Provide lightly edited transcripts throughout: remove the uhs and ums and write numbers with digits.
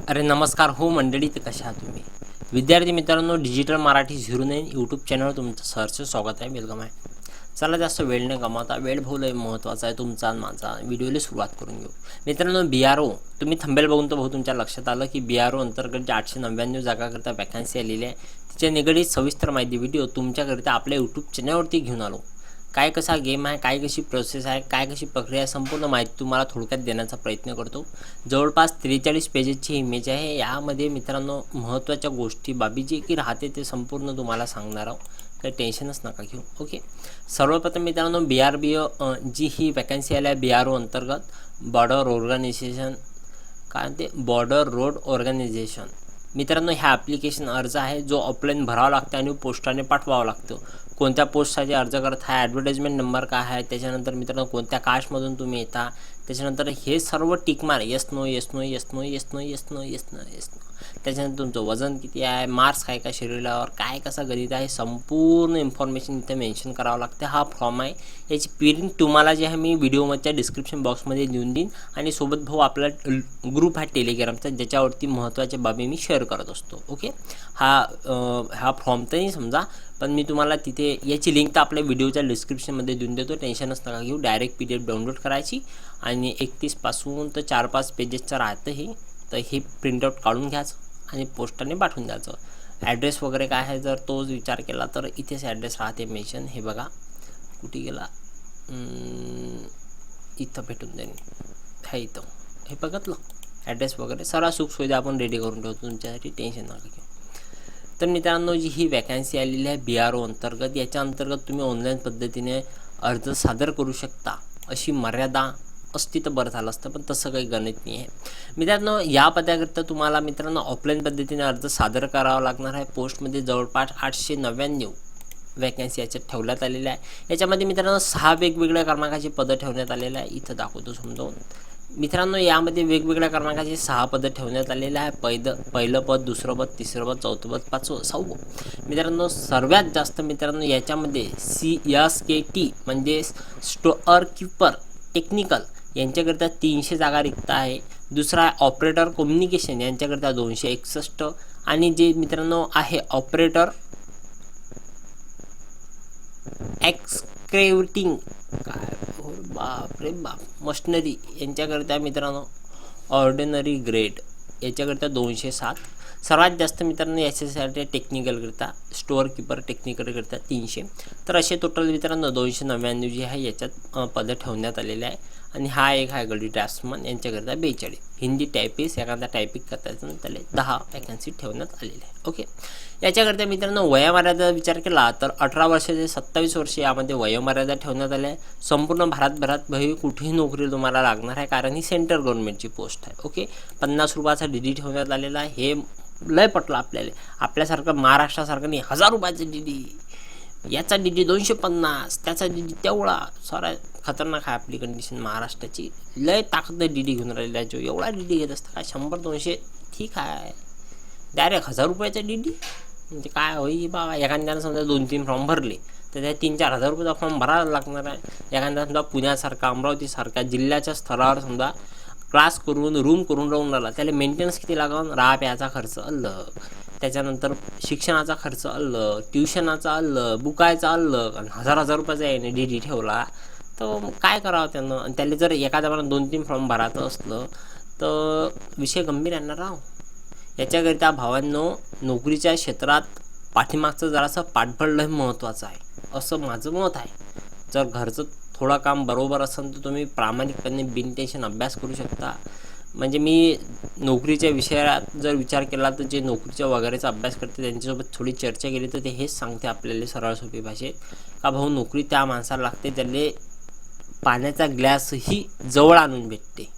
अरे नमस्कार हो मंडळी, तर कशा आहात तुम्ही विद्यार्थी मित्रांनो. डिजिटल मराठी 09 यूट्यूब चॅनलवर तुमचं सहर्ष स्वागत आहे, वेलकम आहे. चला जास्त वेळ न गमावता, वेळ भाऊ लय महत्त्वाचा आहे तुमचा आणि माझा. व्हिडिओला सुरुवात करून घेऊ मित्रांनो. BRO तुम्ही थंबेल बघून तर भाऊ तुमच्या लक्षात आलं की BRO अंतर्गत जे 899 जागाकरता वॅकन्सी आलेली आहे तिच्या निगडीत सविस्तर माहिती व्हिडिओ तुमच्याकरिता आपल्या यूट्यूब चॅनलवरती घेऊन आलो. काय कसा गेम आहे, काय कशी प्रोसेस आहे, काय कशी प्रक्रिया आहे, संपूर्ण माहिती तुम्हाला थोडक्यात देण्याचा प्रयत्न करतो. जवळपास 43 पेजेसची इमेज आहे. यामध्ये मित्रांनो महत्त्वाच्या गोष्टी बाबी जे की राहते ते संपूर्ण तुम्हाला सांगणार आहोत. काही टेन्शनच नका घेऊ. ओके, सर्वप्रथम मित्रांनो BRBO जी ही वॅकन्सी आली आहे BRO अंतर्गत बॉर्डर ऑर्गनायझेशन, काय ते बॉर्डर रोड ऑर्गनायझेशन. मित्रांनो ह्या ॲप्लिकेशन अर्ज आहे जो ऑफलाईन भरावा लागतो आणि पोस्टाने पाठवावा लागतो. कोणत्या पोस्टसाठी अर्ज करत आहे, ॲडव्हर्टाइजमेंट नंबर काय आहे, त्याच्यानंतर मित्रांनो कोणत्या कास्टमधून तुम्ही येता, त्याच्यानंतर हे सर्व tick mark yes no yes no yes no yes no yes no yes no yes no. त्याच्यानंतर तुमचं वजन किती आहे, मार्क्स काय काय शरीरावर, काय कसा गणित आहे, संपूर्ण इन्फॉर्मेशन इथे मेन्शन करावं लागते. हा फॉर्म आहे, याची प्रिंट तुम्हाला जे आहे मी व्हिडिओमधच्या डिस्क्रिप्शन बॉक्समध्ये देऊन देईन. आणि सोबत भाऊ आपला ग्रुप आहे टेलिग्रामचा ज्याच्यावरती महत्त्वाच्या बाबी मी शेअर करत असतो. ओके, हा फॉर्म तर नाही समजा, पण मी तुम्हाला तिथे याची लिंक तर आपल्या व्हिडिओच्या डिस्क्रिप्शनमध्ये देऊन देतो. टेन्शनच नका घेऊ. डायरेक्ट PDF डाउनलोड करायची आणि 31 पासून तर 4-5 पेजेसचं राहतं हे, तर हे प्रिंटआउट काढून घ्यायचं आणि पोस्टाने पाठवून द्यायचं. ॲड्रेस वगैरे काय आहे जर तोच विचार केला तर इथेच ॲड्रेस राहते मेन्शन. हे बघा कुठे गेला, इथं भेटून जाईल. हा इथं हे बघितलं ॲड्रेस वगैरे सर्व सुखसुविधा आपण रेडी करून ठेवतो तुमच्यासाठी, टेन्शन नका घेऊ. तर मित्रांनो जी ही वॅकन्सी आलेली आहे BRO अंतर्गत, याच्या अंतर्गत तुम्ही ऑनलाईन पद्धतीने अर्ज सादर करू शकता अशी मर्यादा असती तर बरं झालं असतं, पण तसं काही गणित नाही आहे मित्रांनो. या पदाकरिता तुम्हाला मित्रांनो ऑफलाईन पद्धतीने अर्ज सादर करावा लागणार आहे. पोस्टमध्ये जवळपास 899 वॅकन्सी याच्यात ठेवण्यात आलेल्या आहे. याच्यामध्ये मित्रांनो 6 वेगवेगळ्या क्रमांकाची पदं ठेवण्यात आलेलं आहे. इथं दाखवतो समजावून मित्रांनो. यामध्ये वेगवेगळ्या क्रमांकाचे 6 पदं ठेवण्यात आलेलं आहे. पहिलं पद, दुसरं पद, तिसरं पद, चौथं पद, 5वं, 6वं. मित्रांनो सर्वात जास्त मित्रांनो याच्यामध्ये CSKT म्हणजे स्टोअर कीपर टेक्निकल यांच्याकरिता 300 जागा रिक्त आहे. दुसरा ऑपरेटर कम्युनिकेशन यांच्याकरिता 261. आणि जे मित्रांनो आहे ऑपरेटर एक्सक्रेविटिंग काय बाप रे बाप मशनरी यांच्याकरिता मित्रांनो ऑर्डिनरी ग्रेड याच्याकरिता 207. सर्वात जास्त मित्रांनो याच्यासाठी टेक्निकलकरिता स्टोअर कीपर टेक्निकलकरिता 300. तर असे टोटल मित्रांनो 299 जे आहे याच्यात पदं ठेवण्यात आलेले आहे. आणि हा एक आहे गडी ड्राफ्ट्समन यांच्याकरिता 42. हिंदी टायपिस्ट एखादा टायपिंग करता येतं त्याला 10 वॅकन्सी ठेवण्यात आलेल्या आहे. ओके, याच्याकरिता मित्रांनो वयोमर्यादा विचार केला तर 18 वर्ष ते 27 वर्ष यामध्ये वयोमर्यादा ठेवण्यात आल्या आहे. संपूर्ण भारतभरात भाई कुठेही नोकरी तुम्हाला लागणार आहे, कारण ही सेंट्रल गव्हर्नमेंटची पोस्ट आहे. ओके, 50 रुपयाचा DD ठेवण्यात आलेला आहे. हे लय पटलं आपल्याला. आपल्यासारखं महाराष्ट्रासारखं नाही, 1000 रुपयाचं DD, याचा DD 250, त्याचा DD तेवढा. सारा खतरनाक आहे आपली कंडिशन महाराष्ट्राची. लय ताकद DD घेऊन राहिलेला आहे. जो एवढा DD घेत असतं काय 100-200 ठीक आहे, डायरेक्ट 1000 रुपयाचा DD म्हणजे काय होई बाबा. एखाद्यानं समजा 2-3 फॉर्म भरले तर त्या 3-4 हजार रुपयाचा फॉर्म भरायला लागणार आहे. एखाद्या समजा पुण्यासारखा अमरावतीसारखा जिल्ह्याच्या स्तरावर समजा क्लास करून रूम करून राहून राहिला, त्याला मेंटेनन्स किती लागेल, राहा प्याचा खर्च अलग, त्याच्यानंतर शिक्षणाचा खर्च अलग, ट्युशनाचा अलग, बुकायचा अलग, आणि 1000 रुपयाचा आहे DD ठेवला तर काय करावं त्यानं. आणि त्याला जर एखाद्या मला 2-3 फॉर्म भरायचं असलं तर विषय गंभीर येणार राव. याच्याकरिता भावांनो नोकरीच्या क्षेत्रात पाठीमागचं जरासं पाठबळ लय महत्त्वाचं आहे असं माझं मत आहे. जर घरचं थोडं काम बरोबर असेल तर तुम्ही प्रामाणिकपणे बिनटेन्शन अभ्यास करू शकता. म्हणजे मी नोकरीच्या विषयात जर विचार केला तर जे नोकरीच्या वगैरेचा अभ्यास करते त्यांच्यासोबत थोडी चर्चा केली तर ते हेच सांगते आपल्याला सरळ सोपी भाषेत का भाऊ नोकरी त्या माणसाला लागते त्याला पाण्याचा ग्लासही जवळ आणून भेटते.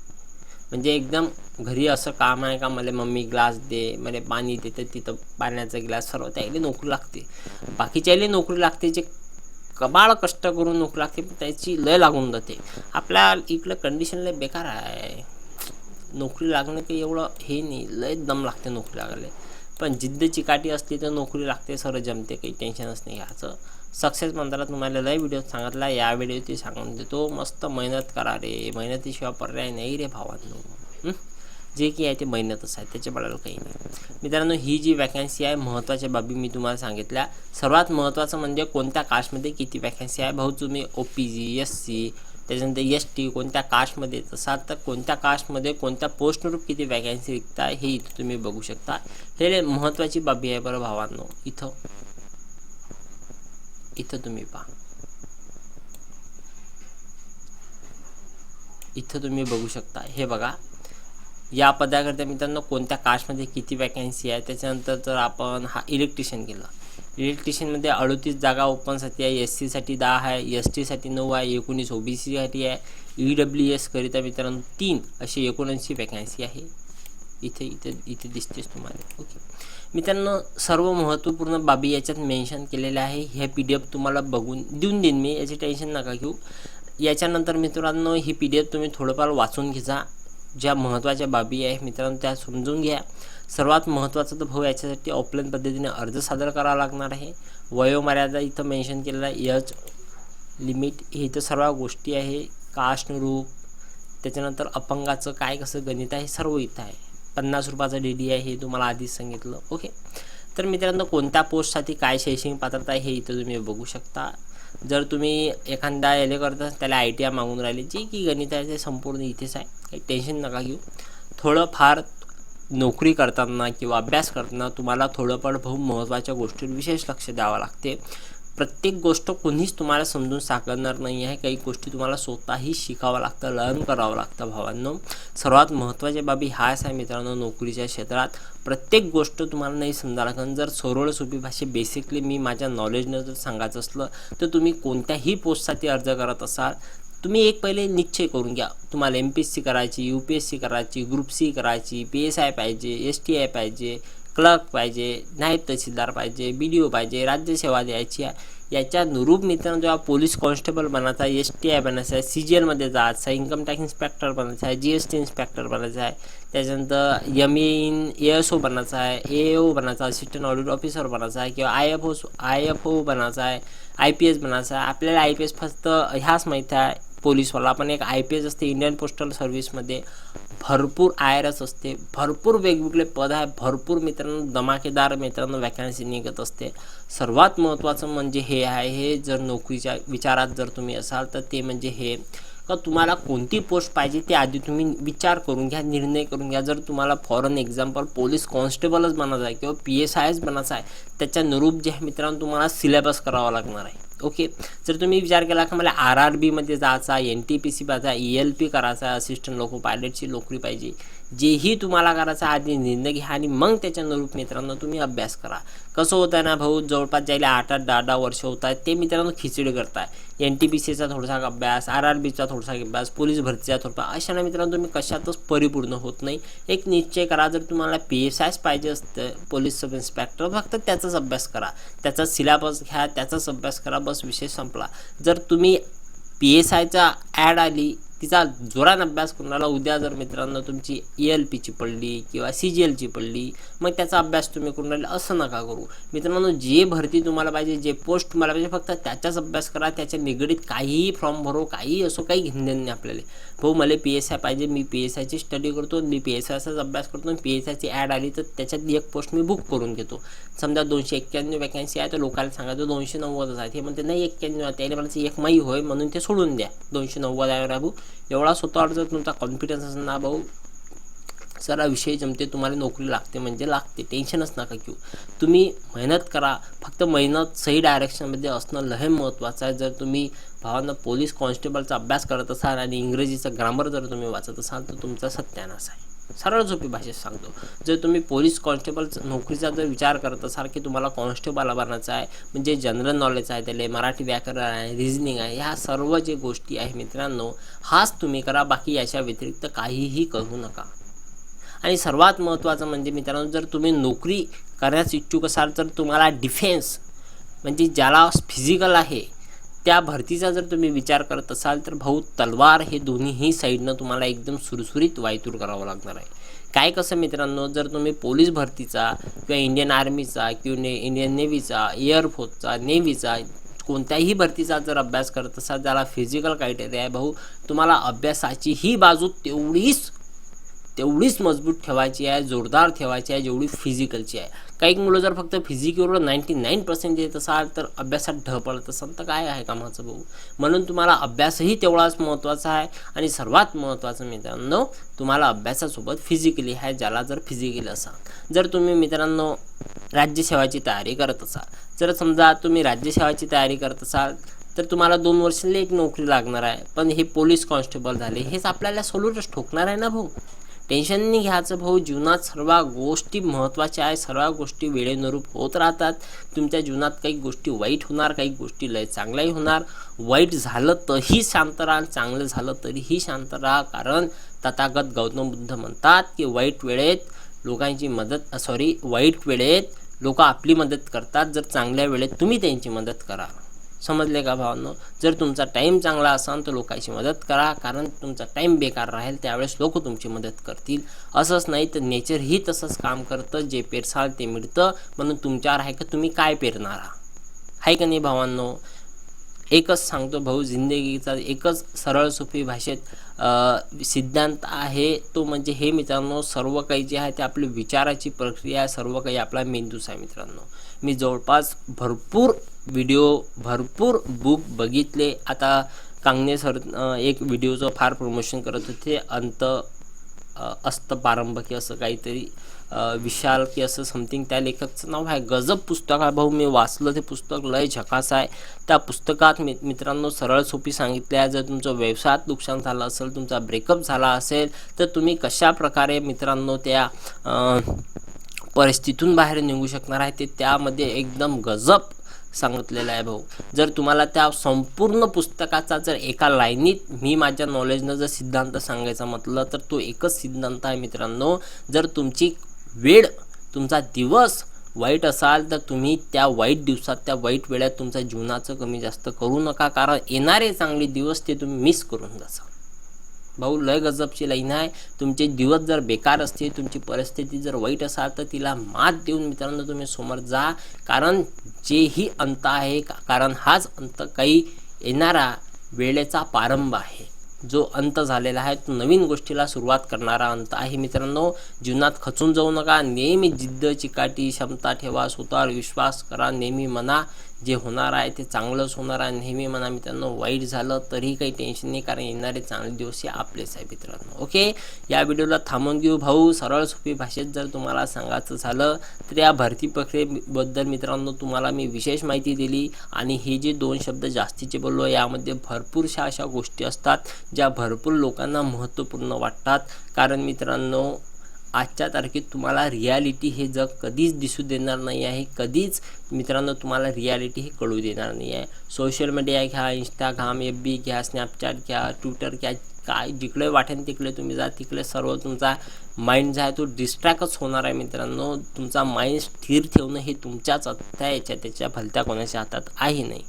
म्हणजे एकदम घरी असं काम आहे का मला मम्मी ग्लास दे, मला पाणी देते, तिथं पाण्याचा ग्लास सर्व त्याला नोकरी लागते. बाकीच्याला नोकरी लागते जे कबाळ कष्ट करून नोकरी लागते, पण त्याची लय लागून जाते. आपल्या इकडं कंडिशन लय बेकार आहे. नोकरी लागणं काही एवढं हे नाही, लय दम लागते नोकरी लागायला. पण जिद्द चिकाटी असली तर नोकरी लागते, सर जमते, काही टेन्शनच नाही घ्यायचं. सक्सेस मंत्रात तुम्हाला लय व्हिडिओ सांगितला, या व्हिडिओ सांगून देतो. मस्त मेहनत करा रे, मेहनतीशिवाय पर्याय नाही रे भावांनो. जे की आहे ते महिन्यातच आहे, त्याच्या बळाला काही नाही मित्रांनो. ही जी वॅकन्सी आहे, महत्त्वाच्या बाबी मी तुम्हाला सांगितल्या. सर्वात महत्त्वाचं म्हणजे कोणत्या कास्टमध्ये किती वॅकन्सी आहे. भाऊ तुम्ही OPG, SC, त्याच्यानंतर ST कोणत्या कास्टमध्ये येत असाल तर कोणत्या कास्टमध्ये कोणत्या पोस्टनुरूप किती वॅकन्सी रिक्त आहे हे इथं तुम्ही बघू शकता. हे महत्त्वाची बाबी आहे बरं भावांनो. इथं तुम्ही पहा, इथं तुम्ही बघू शकता. हे बघा, या पदाकरता मित्रांनो कोणत्या कास्टमध्ये किती वॅकन्सी आहे. त्याच्यानंतर जर आपण हा इलेक्ट्रिशियन केला, इलेक्ट्रिशियनमध्ये 38 जागा ओपनसाठी आहे, SC साठी 10 आहे, ST साठी 9 आहे, 19 OBC साठी आहे, EWS करिता मित्रांनो 3 अशी 79 वॅकन्सी आहे. इथे दिसतेच तुम्हाला. ओके मित्रांनो, सर्व महत्त्वपूर्ण बाबी याच्यात मेन्शन केलेल्या आहे. हे PDF तुम्हाला बघून देऊन देईन मी, याची टेन्शन नका घेऊ. याच्यानंतर मित्रांनो ही PDF तुम्ही थोडंफार वाचून घ्या. ज्या महत्त्वाच्या बाबी आहे मित्रांनो त्या समजून घ्या. सर्वात महत्त्वाचं तर भाऊ याच्यासाठी ऑफलाईन पद्धतीने अर्ज सादर करावा लागणार आहे. वयोमर्यादा इथं मेन्शन केलेला आहे, एज लिमिट हे इथं सर्व गोष्टी आहे. कास्टनुरूप, त्याच्यानंतर अपंगाचं काय कसं गणित आहे सर्व इथं आहे. 50 रुपयाचा DD आहे हे तुम्हाला आधीच सांगितलं. ओके, तर मित्रांनो कोणत्या पोस्टसाठी काय शैक्षणिक पात्रता आहे हे इथं तुम्ही बघू शकता. जर तुम्ही एखादा एले करता त्याला ITI मागून राहिले, जे की गणित आहे ते संपूर्ण इथेच आहे, काही टेन्शन नका घेऊ. थोडंफार नोकरी करताना किंवा अभ्यास करताना तुम्हाला थोडंफार भाऊ महत्त्वाच्या गोष्टींवर विशेष लक्ष द्यावं लागते. प्रत्येक गोष्ट कोणीच तुम्हाला समजून सांगणार नाही आहे. काही गोष्टी तुम्हाला स्वतःही शिकावं लागतं, लर्न करावं लागतं भावांनो. सर्वात महत्त्वाच्या बाबी हाच आहे मित्रांनो. नोकरीच्या क्षेत्रात प्रत्येक गोष्ट तुम्हाला नाही समजायला लागेल. जर सरळ सोपी भाषेत बेसिकली मी माझ्या नॉलेजनं जर सांगायचं असलं तर तुम्ही कोणत्याही पोस्टसाठी अर्ज करत असाल, तुम्ही एक पहिले निश्चय करून घ्या. तुम्हाला MPSC करायची, UPSC करायची, ग्रुप C करायची, PSI पाहिजे, STI पाहिजे, क्लर्क पाहिजे, नायब तहसीलदार पाहिजे, BDO पाहिजे, राज्यसेवा द्यायची आहे. याच्या अनुरूप मित्रांनो जेव्हा पोलीस कॉन्स्टेबल बनायचं आहे, STI बनायचं आहे, CGL मध्ये जायचं आहे, इन्कम टॅक्स इन्स्पेक्टर बनायचं आहे, GST इन्स्पेक्टर बनायचं आहे, त्याच्यानंतर MA इन ASO बनायचं आहे, AO बनायचं आहे, असिस्टंट ऑडिट ऑफिसर बनायचं आहे, किंवा IFO बनायचं आहे, IPS बनायचं आहे. आपल्याला IPS फक्त ह्याच माहीत आहे पोलीसवाला, पण एक IPS असते इंडियन पोस्टल सर्व्हिसमध्ये. भरपूर IRS असते, भरपूर वेगवेगळे पद आहे, भरपूर मित्रांनो धमाकेदार मित्रांनो वॅकन्सी निघत असते. सर्वात महत्त्वाचं म्हणजे हे आहे, हे जर नोकरीच्या विचारात जर तुम्ही असाल तर ते म्हणजे हे का तुम्हाला कोणती पोस्ट पाहिजे ते आधी तुम्ही विचार करून घ्या, निर्णय करून घ्या. जर तुम्हाला फॉर एक्झाम्पल पोलीस कॉन्स्टेबलच बनायचं आहे किंवा PSIच बनायचं आहे, त्याच्या अनुरूप जे आहे मित्रांनो तुम्हाला सिलेबस करावा लागणार आहे. ओके, जर तुम्ही विचार केला की मला RRB मध्ये जायचं आहे, NTPC पाहिजे, ELP करायचा आहे, असिस्टंट लोको पायलटची नोकरी पाहिजे, जेही तुम्हाला करायचं आधी निर्णय घ्या आणि मग त्याच्या अनुरूप मित्रांनो तुम्ही अभ्यास करा. कसं होतं ना भाऊ, जवळपास ज्याला 8-8, 10-10 वर्ष होत आहेत ते मित्रांनो खिचडी करताय. NTPCचा थोडासा अभ्यास, RRBचा थोडासा अभ्यास, पोलीस भरतीचा थोडा, अशा मित्रांनो तुम्ही कशातच परिपूर्ण होत नाही. एक निश्चय करा, जर तुम्हाला PSIच पाहिजे असतं, पोलीस सब इन्स्पेक्टर, फक्त त्याचाच अभ्यास करा, त्याचा सिलेबस घ्या, त्याचाच अभ्यास करा, बस विषय संपला. जर तुम्ही PSIचा ॲड आली, तिचा जोरान अभ्यास करून राहिला, उद्या जर मित्रांनो तुमची ELPची पडली किंवा CGLची पडली, मग त्याचा अभ्यास तुम्ही करून राहिले असं नका करू मित्रांनो. जे भरती तुम्हाला पाहिजे, जे पोस्ट तुम्हाला पाहिजे, फक्त त्याचाच अभ्यास करा. त्याच्या निगडीत काहीही फॉर्म भरो, काही असो, काही घेणं नाही आपल्याला. भाऊ मला PSI पाहिजे, मी PSIची स्टडी करतो, मी PSIचाच अभ्यास करतो, PSIची ॲड आली तर त्याच्यात एक पोस्ट मी बुक करून घेतो. समजा 291 वॅकन्सी आहे तर लोकांना सांगायचं 290 आहे, ते म्हणते नाही 91 आहे, त्याला म्हणायचं एक माई होय म्हणून ते सोडून द्या, 290 आहे राहू. एवढा स्वतःवर जर तुमचा कॉन्फिडन्स असेल ना भाऊ, जरा विषय जमते, तुम्हाला नोकरी लागते म्हणजे लागते, टेन्शनच नका घेऊ. तुम्ही मेहनत करा, फक्त मेहनत सही डायरेक्शनमध्ये असणं लय महत्त्वाचं आहे. जर तुम्ही भावांना पोलीस कॉन्स्टेबलचा अभ्यास करत असाल आणि इंग्रजीचं ग्रामर जर तुम्ही वाचत असाल तर तुमचा सत्यानाश आहे. सरळ सोपी भाषेत सांगतो, जर तुम्ही पोलीस कॉन्स्टेबल नोकरीचा जर विचार करत असाल की तुम्हाला कॉन्स्टेबल बनायचं आहे, म्हणजे जनरल नॉलेज आहे, त्याला मराठी व्याकरण आहे, रिझनिंग आहे, ह्या सर्व जे गोष्टी आहे मित्रांनो हाच तुम्ही करा, बाकी याच्या व्यतिरिक्त काहीही करू नका. आणि सर्वात महत्त्वाचं म्हणजे मित्रांनो, जर तुम्ही नोकरी करण्यास इच्छुक असाल तर तुम्हाला डिफेन्स म्हणजे ज्याला फिजिकल आहे त्या भरतीचा जर तुम्ही विचार करत असाल तर भाऊ तलवार हे दोन्हीही साईडनं तुम्हाला एकदम सुरसुरीत वायतूर करावं लागणार आहे. काय कसं मित्रांनो, जर तुम्ही पोलीस भरतीचा किंवा इंडियन आर्मीचा किंवा इंडियन नेव्हीचा, एअरफोर्सचा, नेव्हीचा कोणत्याही भरतीचा जर अभ्यास करत असाल, ज्याला फिजिकल क्रायटेरिया आहे भाऊ, तुम्हाला अभ्यासाची ही बाजू तेवढीच तेवढीच मजबूत ठेवायची आहे, जोरदार ठेवायची आहे जेवढी फिजिकलची आहे. काही मुलं जर फक्त फिजिकलवर 99% देत असाल तर अभ्यासात ढ पडत असाल तर काय आहे कामाचं भाऊ. म्हणून तुम्हाला अभ्यासही तेवढाच महत्त्वाचा आहे आणि सर्वात महत्त्वाचं मित्रांनो तुम्हाला अभ्यासासोबत फिजिकली आहे. ज्याला जर फिजिकली असाल, जर तुम्ही मित्रांनो राज्यसेवाची तयारी करत असाल, जर समजा तुम्ही राज्यसेवाची तयारी करत असाल तर तुम्हाला 2 वर्षांनी एक नोकरी लागणार आहे, पण हे पोलीस कॉन्स्टेबल झाले हेच आपल्याला सोलूनच ठोकणार आहे ना भाऊ. टेन्शन नाही घ्यायचं भाऊ. जीवनात सर्व गोष्टी महत्त्वाच्या आहे, सर्व गोष्टी वेळेनुरूप होत राहतात. तुमच्या जीवनात काही गोष्टी वाईट होणार, काही गोष्टी लय चांगल्याही होणार. वाईट झालं तरीही शांत राहा, चांगलं झालं तरीही शांत राहा. कारण तथागत गौतम बुद्ध म्हणतात की वाईट वेळेत लोक आपली मदत करतात, जर चांगल्या वेळेत तुम्ही त्यांची मदत करा. समजले का भावांनो. जर तुमचा टाईम चांगला असेल तर लोकांची मदत करा, कारण तुमचा टाईम बेकार राहील त्यावेळेस लोक तुमची मदत करतील. असंच नाही तर नेचरही तसंच काम करतं, जे पेरसाल ते मिळतं. म्हणून तुमच्यावर आहे की तुम्ही काय पेरणार आहे का नाही भावांनो. एकच सांगतो भाऊ, जिंदगीचा एकच सरळ सोपी भाषेत सिद्धांत आहे, तो म्हणजे हे मित्रांनो, सर्व काही जे आहे ते आपली विचाराची प्रक्रिया आहे, सर्व काही आपला मेंदूच आहे मित्रांनो. मी जवळपास भरपूर व्हिडिओ, भरपूर बुक बघितले. आता कांगणे सर एक व्हिडिओचं फार प्रमोशन करत होते, अस्त पारंभ की असं काहीतरी, विशाल की असं समथिंग त्या लेखकचं नाव आहे. गजब पुस्तक आहे भाऊ, मी वाचलं ते पुस्तक, लय झकास आहे. त्या पुस्तकात मित्रांनो सरळ सोपी सांगितले आहे, जर तुमचं व्यवसायात नुकसान झालं असेल, तुमचा ब्रेकअप झाला असेल तर तुम्ही कशा प्रकारे मित्रांनो त्या परिस्थितीतून बाहेर निघू शकणार आहे ते त्यामध्ये एकदम गजब सांगितलेलं आहे भाऊ. जर तुम्हाला त्या संपूर्ण पुस्तकाचा जर एका लाईनीत मी माझ्या नॉलेजनं जर सिद्धांत सांगायचा म्हटलं तर तो एकच सिद्धांत आहे मित्रांनो. जर तुमची वेळ, तुमचा दिवस वाईट असाल तर तुम्ही त्या वाईट दिवसात, त्या वाईट वेळात तुमच्या जीवनाचं कमी जास्त करू नका, कारण येणारे चांगले दिवस ते तुम्ही मिस करून जासाल भाऊ. लय गजबची लाईन आहे. तुमचे दिवस जर बेकार असते, तुमची परिस्थिती जर वाईट असाल तर तिला मात देऊन मित्रांनो तुम्ही समोर जा, कारण जेही अंत आहे, कारण हाच अंत काही येणारा वेळेचा प्रारंभ आहे. जो अंत झालेला आहे तो नवीन गोष्टीला सुरुवात करणारा अंत आहे मित्रांनो. जीवनात खचून जाऊ नका, नेहमी जिद्द, चिकाटी, क्षमता ठेवा, स्वतःवर विश्वास करा. नेहमी म्हणा जे होणार आहे ते चांगलंच होणार आहे. नेहमी म्हणा मित्रांनो वाईट झालं तरीही काही टेन्शन नाही, कारण येणारे चांगले दिवस हे आपलेच आहे मित्रांनो. ओके, या व्हिडिओला थांबून घेऊ भाऊ. सरळ सोपी भाषेत जर तुम्हाला सांगायचं झालं तर या भरती प्रक्रियेबद्दल मित्रांनो तुम्हाला मी विशेष माहिती दिली, आणि हे जे 2 शब्द जास्तीचे बोललो यामध्ये भरपूरशा अशा गोष्टी असतात ज्या भरपूर लोकांना महत्त्वपूर्ण वाटतात. कारण मित्रांनो आजच्या तारखेत तुम्हाला रियालिटी हे जग कधीच दिसू देणार नाही आहे, कधीच मित्रांनो तुम्हाला रियालिटी हे कळू देणार नाही आहे. सोशल मीडिया घ्या, इंस्टाग्राम, FB घ्या, स्नॅपचॅट घ्या, ट्विटर घ्या, काय जिकडे वाटेल तिकडे तुम्ही जा, तिकडे सर्व तुमचा माइंड जो आहे तो डिस्ट्रॅक्टच होणार आहे मित्रांनो. तुमचा माइंड स्थिर ठेवणं हे तुमच्याच हातात आहे, त्याच्या भलत्या कोणाच्या हातात आहे नाही.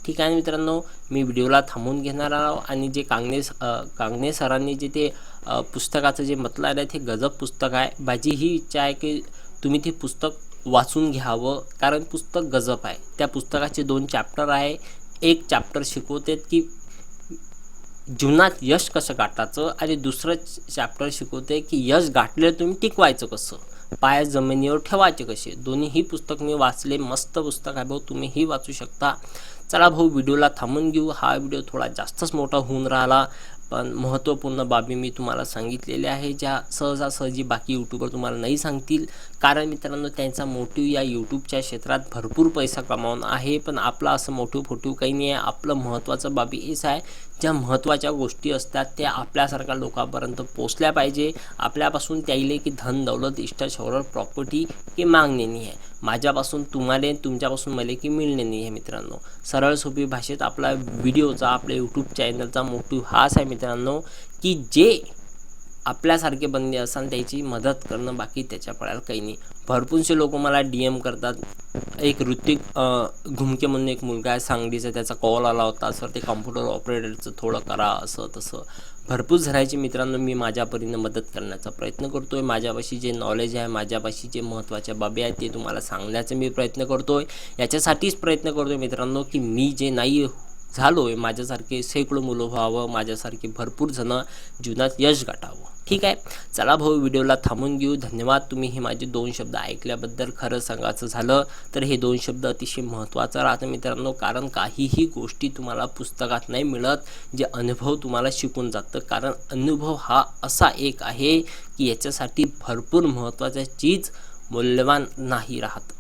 ठीक आहे मित्रांनो, मी व्हिडिओला थांबवून घेणार आहो. आणि जे कांगणे सरांनी जे ते पुस्तकाचं जे म्हटलं आहे ते गजब पुस्तक आहे. माझी ही इच्छा आहे की तुम्ही ते पुस्तक वाचून घ्यावं, कारण पुस्तक गजब आहे. त्या पुस्तकाचे 2 चॅप्टर आहे. एक चॅप्टर शिकवतात की जीवनात यश कसं गाठायचं, आणि दुसरं चॅप्टर शिकवते की यश गाठले तुम्ही टिकवायचं कसं, पाय जमिनीवर ठेवायचे कसे. दोन्हीही पुस्तक मी वाचले, मस्त पुस्तक आहे भाऊ, तुम्हीही वाचू शकता. चला भाऊ, व्हिडिओला थांबून घेऊ. हा व्हिडिओ थोडा जास्तच मोठा होऊन राहिला, पण महत्त्वपूर्ण बाबी मी तुम्हाला सांगितलेल्या आहे, ज्या सहजासहजी बाकी यूट्यूबर तुम्हाला नाही सांगतील. कारण मित्रांनो त्यांचा मोटिव्ह या यूट्यूबच्या क्षेत्रात भरपूर पैसा कमावणं आहे, पण आपला असं मोटिव्ह काही नाही आहे. आपलं महत्त्वाचं बाबी हेच आहे, ज्या महत्त्वाच्या गोष्टी असतात त्या आपल्यासारख्या लोकांपर्यंत पोचल्या पाहिजे. आपल्यापासून त्याईले की धन दौलत इष्ट शौहरत प्रॉपर्टी की मागणे नाही आहे, माझ्यापासून तुम्हाला, तुमच्यापासून मला की मिळणे नाही आहे मित्रांनो. सरळ सोपी भाषेत आपला व्हिडिओचा, आपल्या यूट्यूब चॅनलचा मोटिव्ह हाच आहे मित्रांनो, की जे आपल्यासारखे बंदे असाल त्याची मदत करणं, बाकी त्याच्या पडायला काही नाही. भरपूरसे लोक मला DM करतात. एक ऋतिक घुमके म्हणून एक मुलगा आहे सांगलीचा, त्याचा कॉल आला होता, सर ते कॉम्प्युटर ऑपरेटरचं थोडं करा असं तसं. भरपूर जणांची मित्रांनो मी माझ्या परीने मदत करण्याचा प्रयत्न करतोय. माझ्यापाशी जे नॉलेज आहे, माझ्यापाशी जे महत्त्वाच्या बाबी आहेत ते तुम्हाला सांगण्याचा मी प्रयत्न करतोय. याच्यासाठीच प्रयत्न करतोय मित्रांनो की मी जे नाही झालो आहे, माझ्यासारखे शेकडो मुलं व्हावं, माझ्यासारखे भरपूर जणं जीवनात यश गाठावं. ठीक आहे, चला भाऊ व्हिडिओला थांबून घेऊ. धन्यवाद, तुम्ही हे माझे 2 शब्द ऐकल्याबद्दल. खरं सांगायचं झालं तर हे 2 शब्द अतिशय महत्त्वाचं राहतं मित्रांनो, कारण काहीही गोष्टी तुम्हाला पुस्तकात नाही मिळत, जे अनुभव तुम्हाला शिकून जातं. कारण अनुभव हा असा एक आहे की याच्यासाठी भरपूर महत्त्वाच्या चीज मूल्यवान नाही राहत.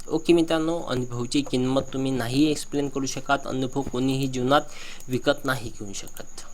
ओके मित्रांनो, अनुभवाची किंमत तुम्ही नाही एक्सप्लेन करू शकत, अनुभव कोणीही जीवनात विकत नाही घेऊ शकत.